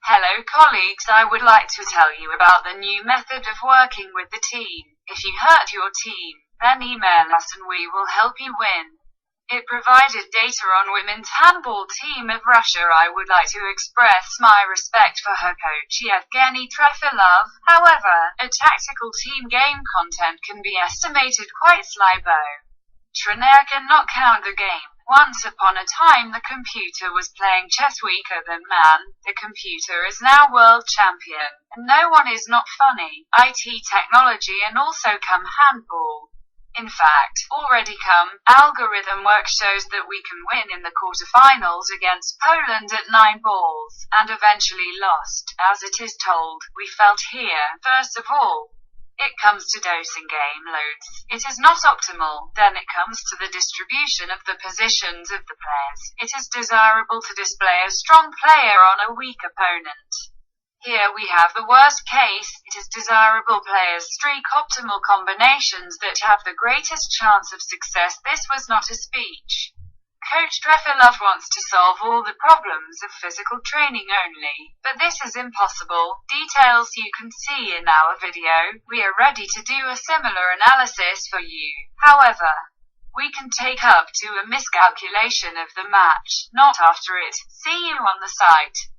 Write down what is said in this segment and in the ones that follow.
Hello colleagues, I would like to tell you about the new method of working with the team. If you hurt your team, then email us and we will help you win. It provided data on women's handball team of Russia. I would like to express my respect for her coach Yevgeny Trefilov. However, a tactical team game content can be estimated quite slibo. Trainer cannot count the game. Once upon a time the computer was playing chess weaker than man. The computer is now world champion. And no one is not funny. IT technology and also come handball. In fact, already come, algorithm work shows that we can win in the quarterfinals against Poland at 9 balls, and eventually lost. As it is told, we felt here, first of all. It comes to dosing game loads. It is not optimal. Then it comes to the distribution of the positions of the players. It is desirable to display a strong player on a weak opponent. Here we have the worst case. It is desirable players streak optimal combinations that have the greatest chance of success. This was not a speech. Coach Trefilov wants to solve all the problems of physical training only, but this is impossible. Details you can see in our video. We are ready to do a similar analysis for you. However, we can take up to a miscalculation of the match, not after it. See you on the site.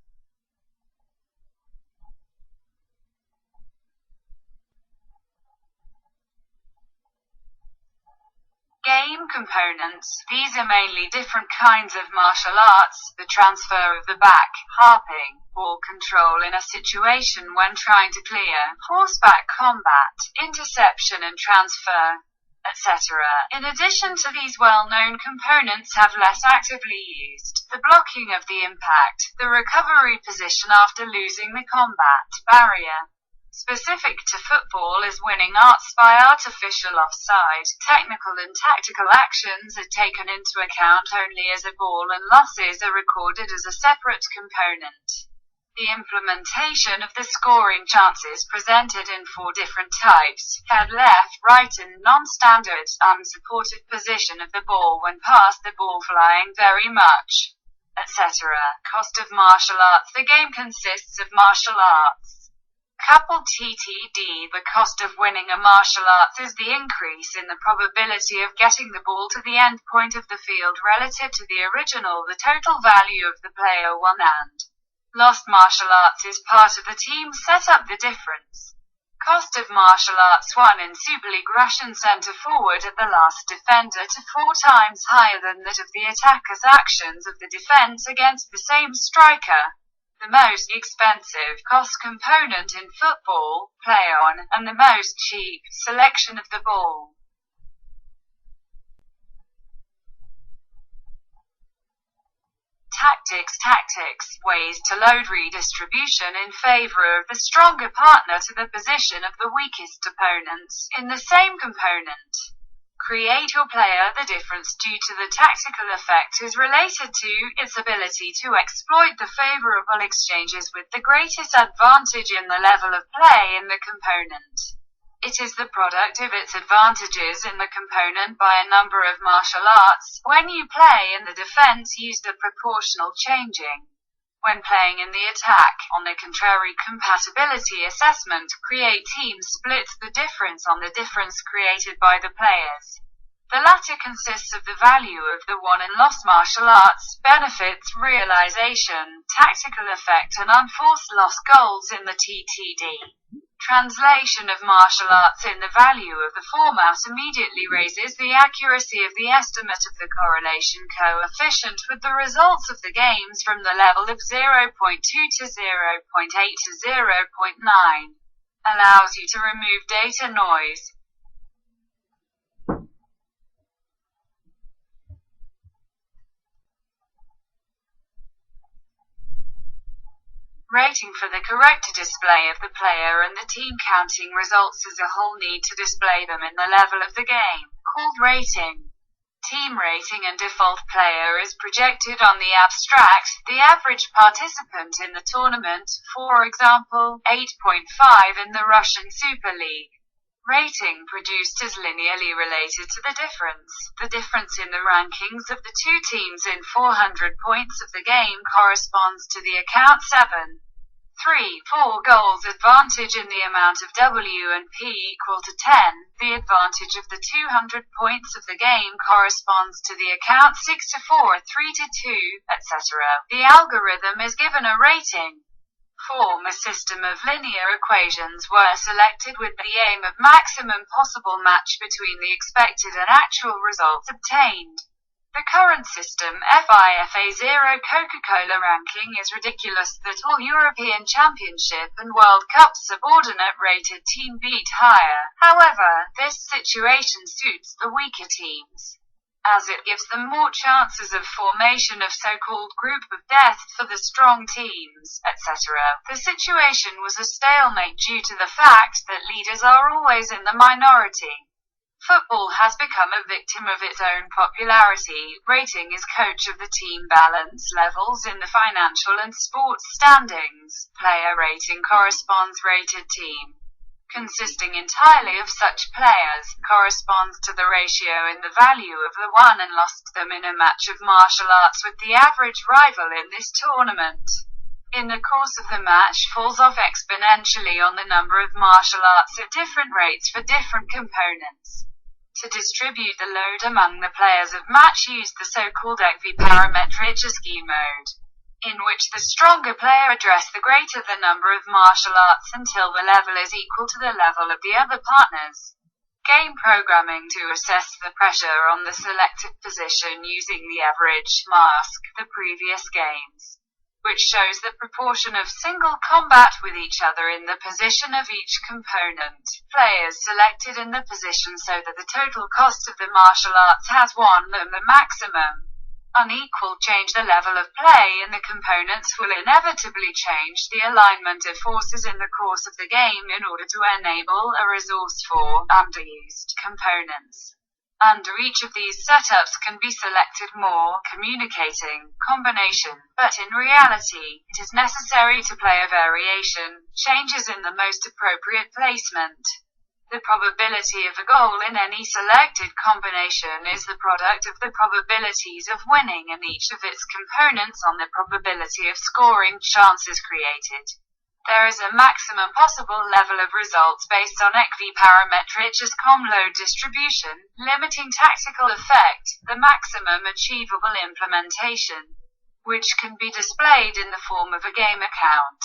Game components. These are mainly different kinds of martial arts: the transfer of the back, harping, ball control in a situation when trying to clear, horseback combat, interception and transfer, etc. In addition to these well-known components have less actively used: the blocking of the impact, the recovery position after losing the combat, barrier. Specific to football is winning arts by artificial offside. Technical and tactical actions are taken into account only as a ball and losses are recorded as a separate component. The implementation of the scoring chances presented in 4 different types: head, left, right and non-standard, unsupported position of the ball when passed, the ball flying very much, etc. Cost of martial arts. The game consists of martial arts. Coupled TTD. The cost of winning a martial arts is the increase in the probability of getting the ball to the end point of the field relative to the original. The total value of the player won and lost martial arts is part of the team setup. The difference. Cost of martial arts 1 in Super League. Russian center forward at the last defender to 4 times higher than that of the attacker's actions of the defense against the same striker. The most expensive cost component in football, play on, and the most cheap selection of the ball. Tactics, ways to load redistribution in favor of the stronger partner to the position of the weakest opponent in the same component. Create your player. The difference due to the tactical effect is related to its ability to exploit the favorable exchanges with the greatest advantage in the level of play in the component. It is the product of its advantages in the component by a number of martial arts. When you play in the defense, use the proportional changing. When playing in the attack, on the contrary, compatibility assessment, create team splits the difference on the difference created by the players. The latter consists of the value of the won and lost martial arts, benefits, realization, tactical effect and unforced lost goals in the TTD. Translation of martial arts in the value of the format immediately raises the accuracy of the estimate of the correlation coefficient with the results of the games from the level of 0.2 to 0.8 to 0.9. Allows you to remove data noise. Rating for the correct display of the player and the team. Counting results as a whole need to display them in the level of the game, called rating. Team rating and default player is projected on the abstract, the average participant in the tournament, for example, 8.5 in the Russian Super League. Rating produced is linearly related to the difference. The difference in the rankings of the two teams in 400 points of the game corresponds to the account 7. 3-4 goals advantage in the amount of W and P equal to 10. The advantage of the 200 points of the game corresponds to the account 6-4, 3-2, etc. The algorithm is given a rating. Form a system of linear equations were selected with the aim of maximum possible match between the expected and actual results obtained. The current system, FIFA 0 Coca-Cola ranking, is ridiculous that all European Championship and World Cup subordinate rated team beat higher. However, this situation suits the weaker teams, as it gives them more chances of formation of so-called group of death for the strong teams, etc. The situation was a stalemate due to the fact that leaders are always in the minority. Football has become a victim of its own popularity. Rating is coach of the team balance levels in the financial and sports standings. Player rating corresponds rated team, consisting entirely of such players, corresponds to the ratio in the value of the won and lost them in a match of martial arts with the average rival in this tournament. In the course of the match, falls off exponentially on the number of martial arts at different rates for different components. To distribute the load among the players of match, use the so-called parametric mode, in which the stronger player address the greater the number of martial arts until the level is equal to the level of the other partners. Game programming to assess the pressure on the selected position using the average mask the previous games, which shows the proportion of single combat with each other in the position of each component. Players selected in the position so that the total cost of the martial arts has won them the maximum. Unequal change. The level of play in the components will inevitably change the alignment of forces in the course of the game in order to enable a resource for underused components. Under each of these setups can be selected more communicating combination, but in reality, it is necessary to play a variation, changes in the most appropriate placement. The probability of a goal in any selected combination is the product of the probabilities of winning and each of its components on the probability of scoring chances created. There is a maximum possible level of results based on parametric load distribution, limiting tactical effect, the maximum achievable implementation, which can be displayed in the form of a game account.